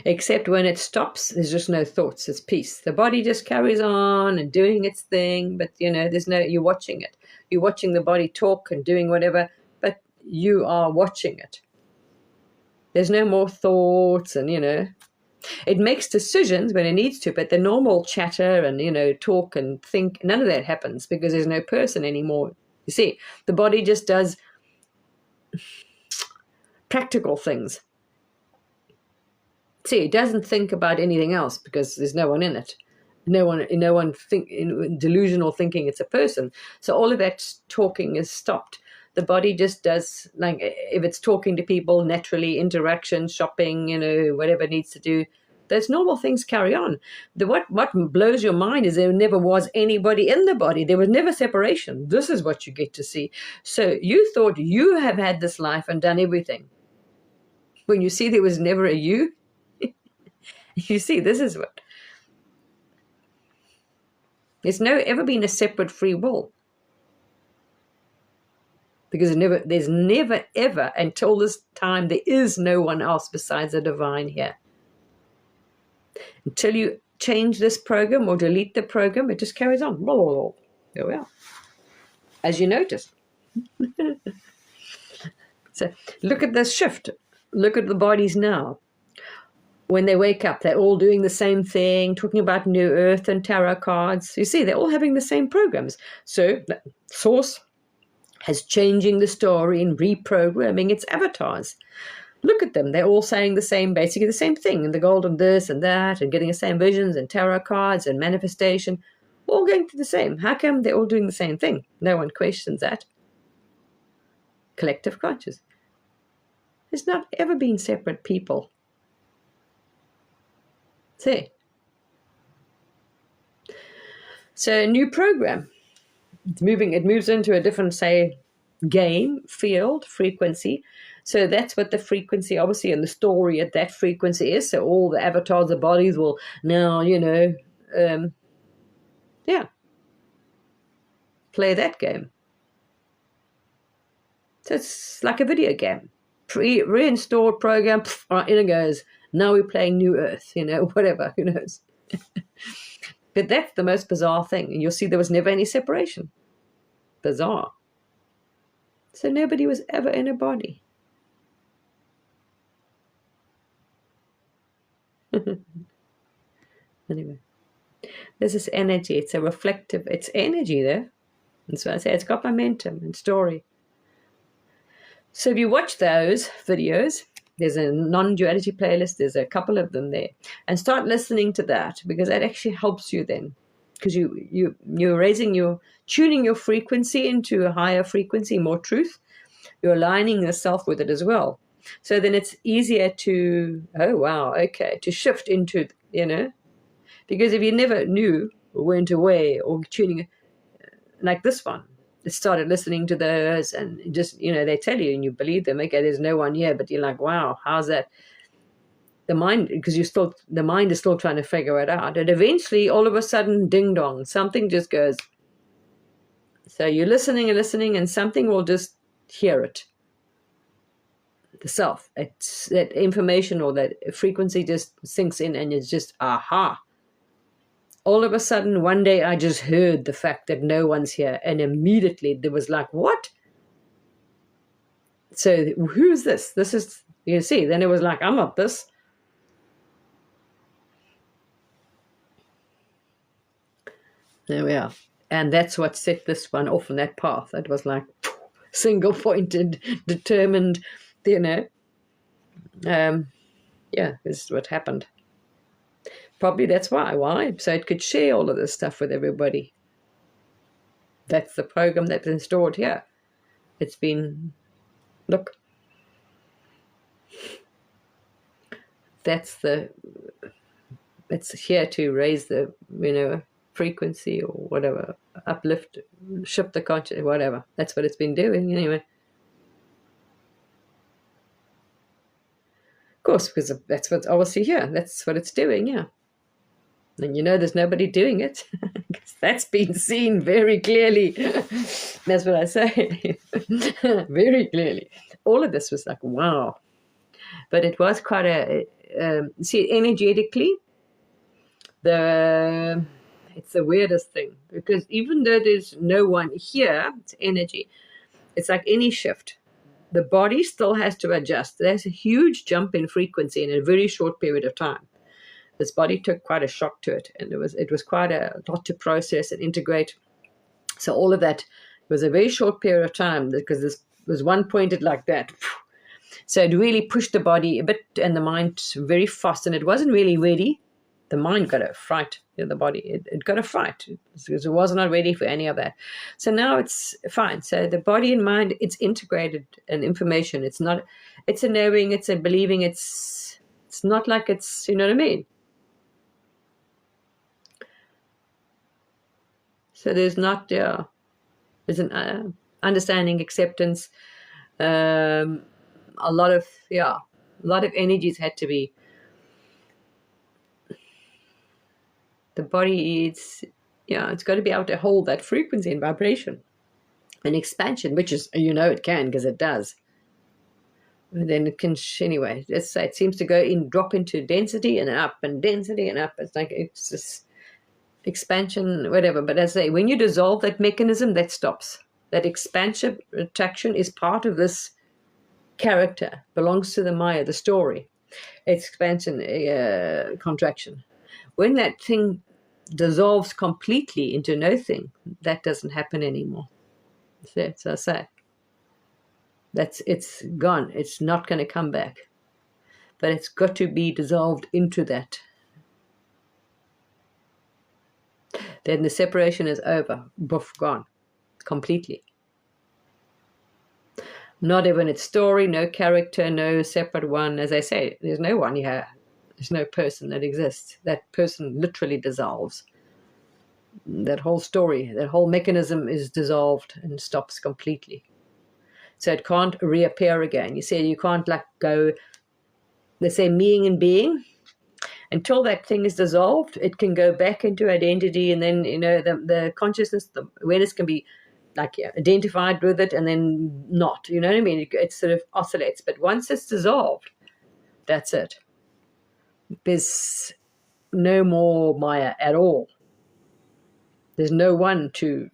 Except when it stops, there's just no thoughts, it's peace. The body just carries on and doing its thing, but you're watching it. You're watching the body talk and doing whatever, but you are watching it. There's no more thoughts and, it makes decisions when it needs to, but the normal chatter and, talk and think, none of that happens because there's no person anymore. You see, the body just does practical things. See, it doesn't think about anything else because there's no one in it. No one in delusional thinking it's a person. So all of that talking is stopped. The body just does, like, if it's talking to people naturally, interaction, shopping, whatever it needs to do, those normal things carry on. What blows your mind is there never was anybody in the body. There was never separation. This is what you get to see. So you thought you have had this life and done everything. When you see there was never a you, you see, this is what. There's ever been a separate free will. Because there's never, ever, until this time, there is no one else besides the divine here. Until you change this program or delete the program, it just carries on. Blah, blah, blah. There we are. As you noticed. So look at this shift. Look at the bodies now. When they wake up, they're all doing the same thing, talking about New Earth and tarot cards. You see, they're all having the same programs. So the source has changing the story and reprogramming its avatars. Look at them. They're all saying basically the same thing, and the golden this and that, and getting the same visions and tarot cards and manifestation, all going to the same. How come they're all doing the same thing? No one questions that. Collective conscious. There's not ever been separate people. See? So a new program. It moves into a different, say, game, field, frequency. So that's what the frequency, obviously, and the story at that frequency is. So all the avatars, the bodies will now, play that game. So it's like a video game. Reinstalled program, right, in it goes. Now we're playing New Earth, whatever, who knows. But that's the most bizarre thing. And you'll see there was never any separation. Bizarre. So nobody was ever in a body. Anyway, this is energy. It's a reflective, it's energy there. That's why I say it's got momentum and story. So if you watch those videos, there's a non-duality playlist. There's a couple of them there. And start listening to that, because that actually helps you then. Because you're tuning your frequency into a higher frequency, more truth. You're aligning yourself with it as well. So then it's easier to, to shift into, because if you never knew or weren't aware or tuning, like this one, it started listening to those and just, they tell you and you believe them. Okay, there's no one here, but you're like, wow, how's that? The mind, because the mind is still trying to figure it out. And eventually, all of a sudden, ding dong, something just goes. So you're listening and listening, and something will just hear it. The self, it's that information or that frequency just sinks in, and it's just aha. All of a sudden, one day, I just heard the fact that no one's here, and immediately there was like, what? So who's this? This is You see, then it was like, I'm not this. There we are. And that's what set this one off on that path. It was like single-pointed, determined, yeah, this is what happened. Probably that's why. Why? So it could share all of this stuff with everybody. That's the program that's been stored here. It's been, look, it's here to raise the, frequency or whatever, uplift, shift the conscious, whatever. That's what it's been doing anyway. Of course, because that's what's obviously here. That's what it's doing, yeah. And there's nobody doing it. That's been seen very clearly. That's what I say. Very clearly. All of this was like, wow. But it was quite see, energetically, it's the weirdest thing, because even though there's no one here, it's energy. It's like any shift. The body still has to adjust. There's a huge jump in frequency in a very short period of time. This body took quite a shock to it, and it was quite a lot to process and integrate. So all of that was a very short period of time, because this was one pointed like that. So it really pushed the body a bit and the mind very fast, and it wasn't really ready. The mind got a fright, the body. It got a fright because it was not ready for any of that. So now it's fine. So the body and mind, it's integrated and information. It's not, it's a knowing, it's a believing. It's not like it's, you know what I mean? So there's not, there's an understanding, acceptance, a lot of energies had to be. The body, it's got to be able to hold that frequency and vibration and expansion, which is, it can, because it does. And then it can, anyway, let's say it seems to drop into density and up and density and up. It's like, it's just expansion, whatever. But as I say, when you dissolve that mechanism, that stops. That expansion, attraction is part of this character, belongs to the Maya, the story. It's expansion, contraction. When that thing dissolves completely into no thing, that doesn't happen anymore. So I say, it's gone. It's not going to come back. But it's got to be dissolved into that. Then the separation is over. Boof, gone. Completely. Not even its story, no character, no separate one. As I say, there's no one here. There's no person that exists. That person literally dissolves. That whole story, that whole mechanism is dissolved and stops completely. So it can't reappear again. You see, you can't go, they say meing and being. Until that thing is dissolved, it can go back into identity, and then, the consciousness, the awareness can be identified with it and then not. You know what I mean? It sort of oscillates. But once it's dissolved, that's it. There's no more Maya at all. There's no one to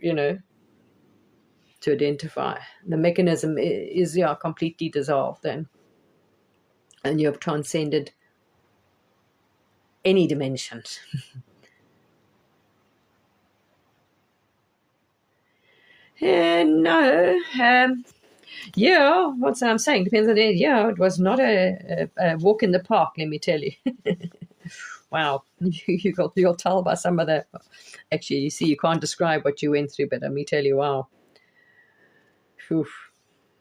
identify. The mechanism is completely dissolved then. And you have transcended any dimension. No. What's I'm saying? Depends on it. Yeah, it was not a walk in the park, let me tell you. Wow. You'll tell by some of the... Actually, you see, you can't describe what you went through, but let me tell you, wow. Oof.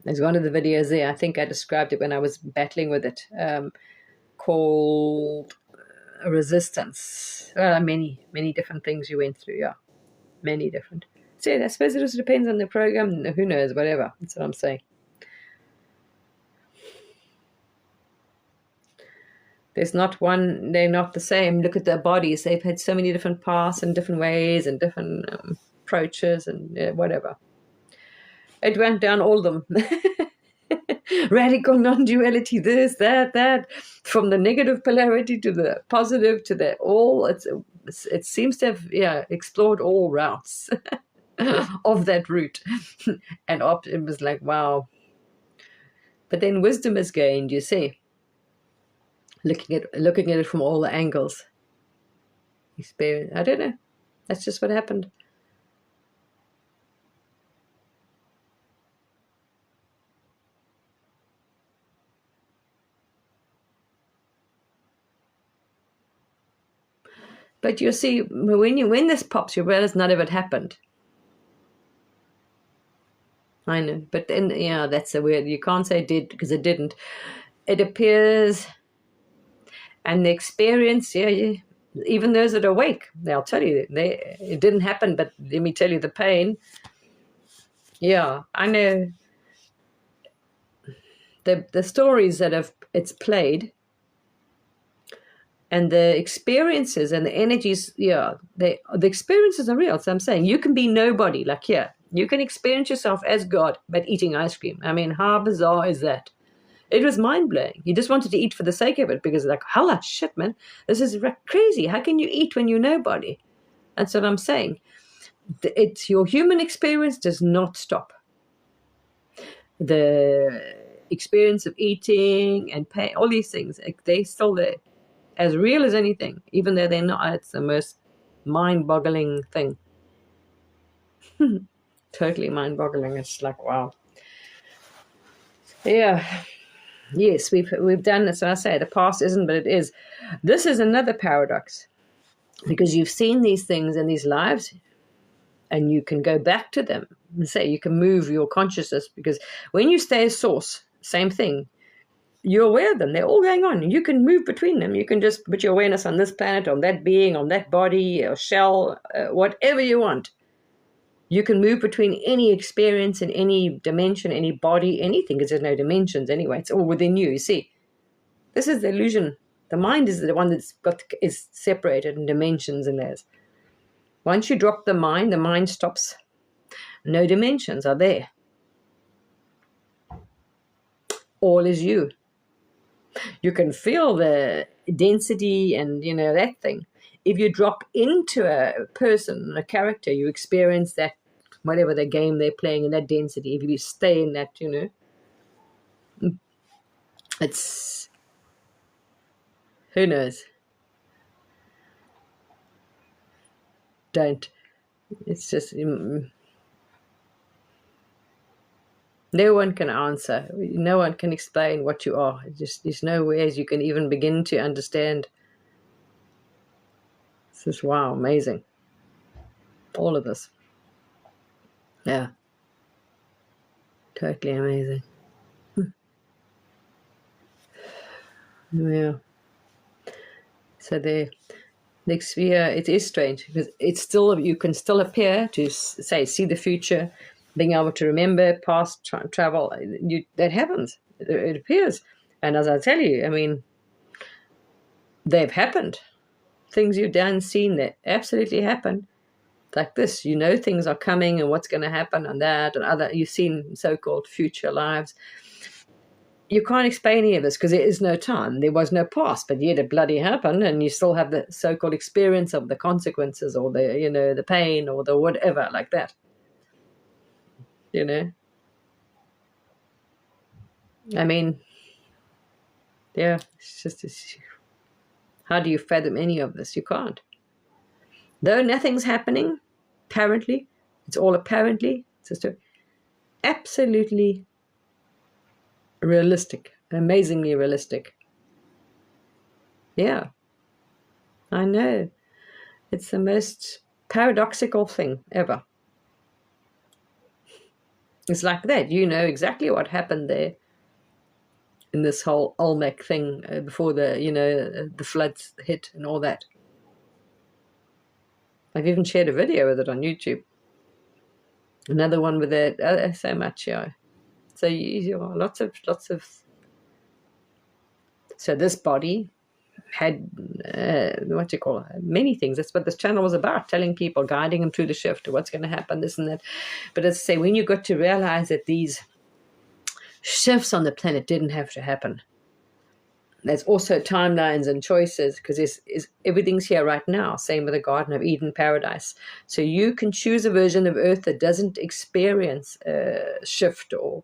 There's one of the videos there, I think I described it when I was battling with it, called Resistance. Many, many different things you went through, yeah. Many different. So I suppose it just depends on the program. Who knows, whatever. That's what I'm saying. There's not one, they're not the same. Look at their bodies. They've had so many different paths and different ways and different approaches and whatever. It went down all of them. Radical non-duality, this, that, from the negative polarity to the positive to the all. It seems to have explored all routes of that route. And it was like, wow. But then wisdom is gained, you see. looking at it from all the angles. Experience. I don't know. That's just what happened. But you see, when this pops, you realize none of it happened. I know, but then that's a weird. You can't say it did because it didn't. It appears, and the experience, even those that are awake, they'll tell you it didn't happen. But let me tell you the pain. Yeah, I know. The stories that it's played, and the experiences and the energies, the experiences are real. So I'm saying you can be nobody. Like you can experience yourself as God, but eating ice cream. I mean, how bizarre is that? It was mind-blowing. You just wanted to eat for the sake of it because like, holla shit, man, this is crazy. How can you eat when you're nobody? That's what I'm saying. It's your human experience does not stop. The experience of eating and pain, all these things, they're still there, as real as anything, even though they're not. It's the most mind-boggling thing. Totally mind-boggling. It's like, wow. Yeah. Yes, we've done this. So I say the past isn't, but it is. This is another paradox, because you've seen these things in these lives, and you can go back to them and say you can move your consciousness, because when you stay as source, same thing. You're aware of them. They're all going on. You can move between them. You can just put your awareness on this planet, on that being, on that body or shell, whatever you want. You can move between any experience in any dimension, any body, anything, because there's no dimensions anyway. It's all within you. You see, this is the illusion. The mind is the one is separated in dimensions and layers. Once you drop the mind stops. No dimensions are there. All is you. You can feel the density and, that thing. If you drop into a person, a character, you experience that, whatever the game they're playing in that density. If you stay in that, it's, who knows? Don't. It's just, no one can answer. No one can explain what you are. There's no ways you can even begin to understand. This is, wow, amazing. All of this. Yeah. Totally amazing. Yeah. So the sphere, it is strange because it's still, you can still appear to see the future, being able to remember past travel. That happens. It appears. And as I tell you, I mean, they've happened. Things you've done, seen that absolutely happen. Like this, things are coming and what's going to happen and that and other. You've seen so-called future lives. You can't explain any of this because there is no time. There was no past, but yet it bloody happened, and you still have the so-called experience of the consequences or the, the pain or the whatever like that. I mean, yeah, how do you fathom any of this? You can't. Though nothing's happening, apparently, it's all apparently, it's just absolutely realistic, amazingly realistic. Yeah, I know. It's the most paradoxical thing ever. It's like that. You know exactly what happened there in this whole Olmec thing before the floods hit and all that. I've even shared a video with it on YouTube. Another one with it, so much, So lots of. So this body had many things. That's what this channel was about, telling people, guiding them through the shift, what's going to happen, this and that. But as I say, when you got to realize that these shifts on the planet didn't have to happen, there's also timelines and choices, because everything's here right now. Same with the Garden of Eden paradise. So you can choose a version of Earth that doesn't experience a shift, or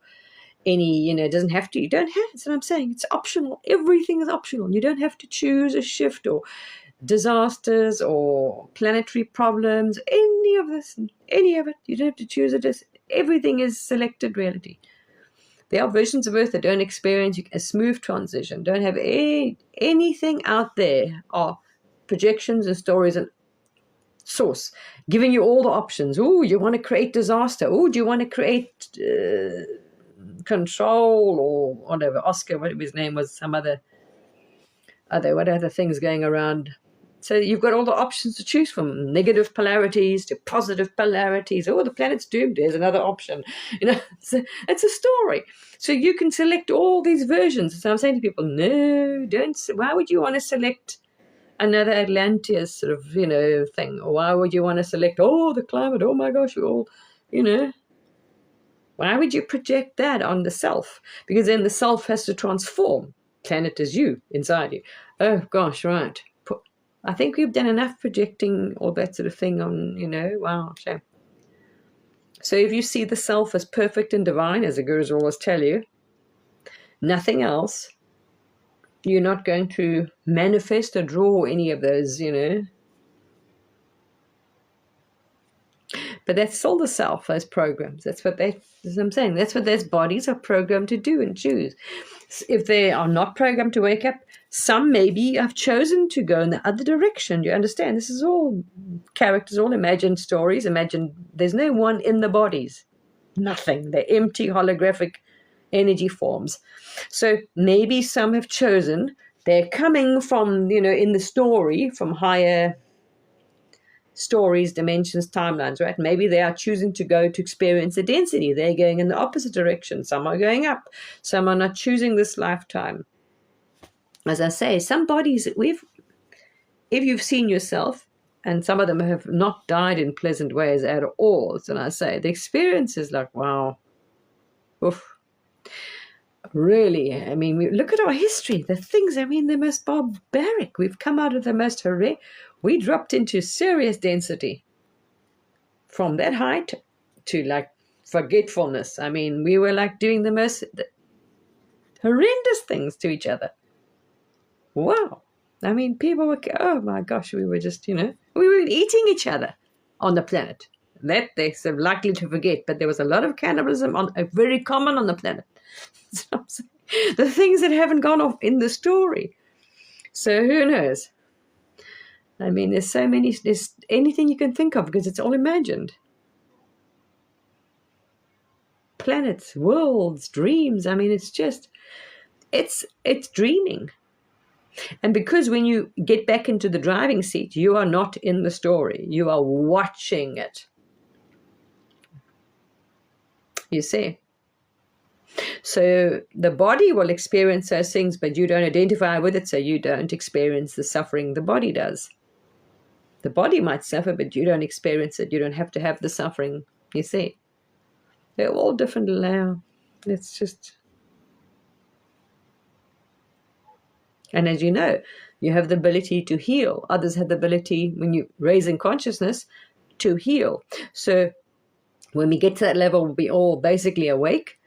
any, it doesn't have to. You don't have, that's what I'm saying. It's optional. Everything is optional. You don't have to choose a shift or disasters or planetary problems, any of this, any of it. You don't have to choose it. Everything is selected reality. There are versions of Earth that don't experience a smooth transition, don't have anything out there, are projections and stories and source giving you all the options. Oh, you want to create disaster. Oh, do you want to create control or whatever? Oscar, whatever his name was, some other what other things going around. So you've got all the options to choose from, negative polarities to positive polarities. Oh, the planet's doomed. There's another option. It's a story. So you can select all these versions. So I'm saying to people, no, don't. Why would you want to select another Atlantis sort of, thing? Or why would you want to select, the climate? Oh my gosh, we're all, Why would you project that on the self? Because then the self has to transform. Planet is you, inside you. Oh gosh, right. I think we've done enough projecting all that sort of thing on, wow, shame. So if you see the self as perfect and divine, as the gurus always tell you, nothing else, you're not going to manifest or draw any of those, But that's still the self, those programs. That's what I'm saying. That's what those bodies are programmed to do and choose. If they are not programmed to wake up, some maybe have chosen to go in the other direction. You understand? This is all characters, all imagined stories. Imagine there's no one in the bodies. Nothing. They're empty holographic energy forms. So maybe some have chosen. They're coming from, in the story, from higher stories, dimensions, timelines, right? Maybe they are choosing to go to experience the density. They're going in the opposite direction. Some are going up. Some are not choosing this lifetime. As I say, some bodies, if you've seen yourself, and some of them have not died in pleasant ways at all, as I say, the experience is like, wow. Oof. Really, I mean, look at our history. The things, the most barbaric. We've come out of the most horrific. We dropped into serious density from that height to like forgetfulness. We were like doing the most horrendous things to each other. Wow. People were, oh my gosh, we were just, we were eating each other on the planet. That they're so likely to forget, but there was a lot of cannibalism very common on the planet. So the things that haven't gone off in the story. So who knows? There's so many, there's anything you can think of because it's all imagined. Planets, worlds, dreams. It's just, it's dreaming. And because when you get back into the driving seat, you are not in the story. You are watching it. You see? So the body will experience those things, but you don't identify with it, so you don't experience the suffering the body does. The body might suffer, but you don't experience it. You don't have to have the suffering, you see. They're all different now. It's just... And as you know, you have the ability to heal. Others have the ability, when you raise in consciousness, to heal. So when we get to that level, we'll be all basically awake.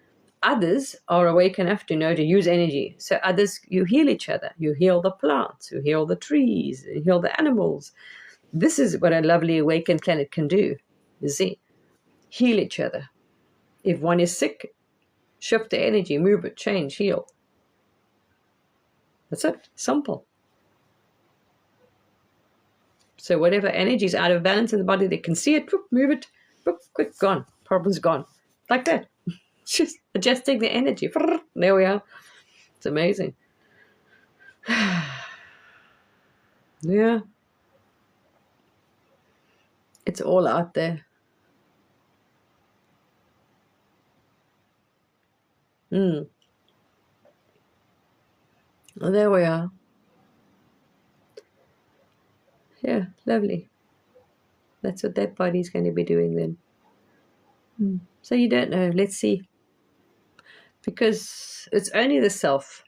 Others are awake enough to know to use energy. So others, you heal each other. You heal the plants, you heal the trees, you heal the animals. This is what a lovely awakened planet can do, you see. Heal each other. If one is sick, shift the energy, move it, change, heal. That's it. Simple. So whatever energy is out of balance in the body, they can see it, whoop, move it, whoop, quick, gone. Problem's gone. Like that. Just adjusting the energy. There we are. It's amazing. Yeah. It's all out there. Well, there we are. Yeah, lovely. That's what that body's going to be doing then. So you don't know. Let's see. Because it's only the self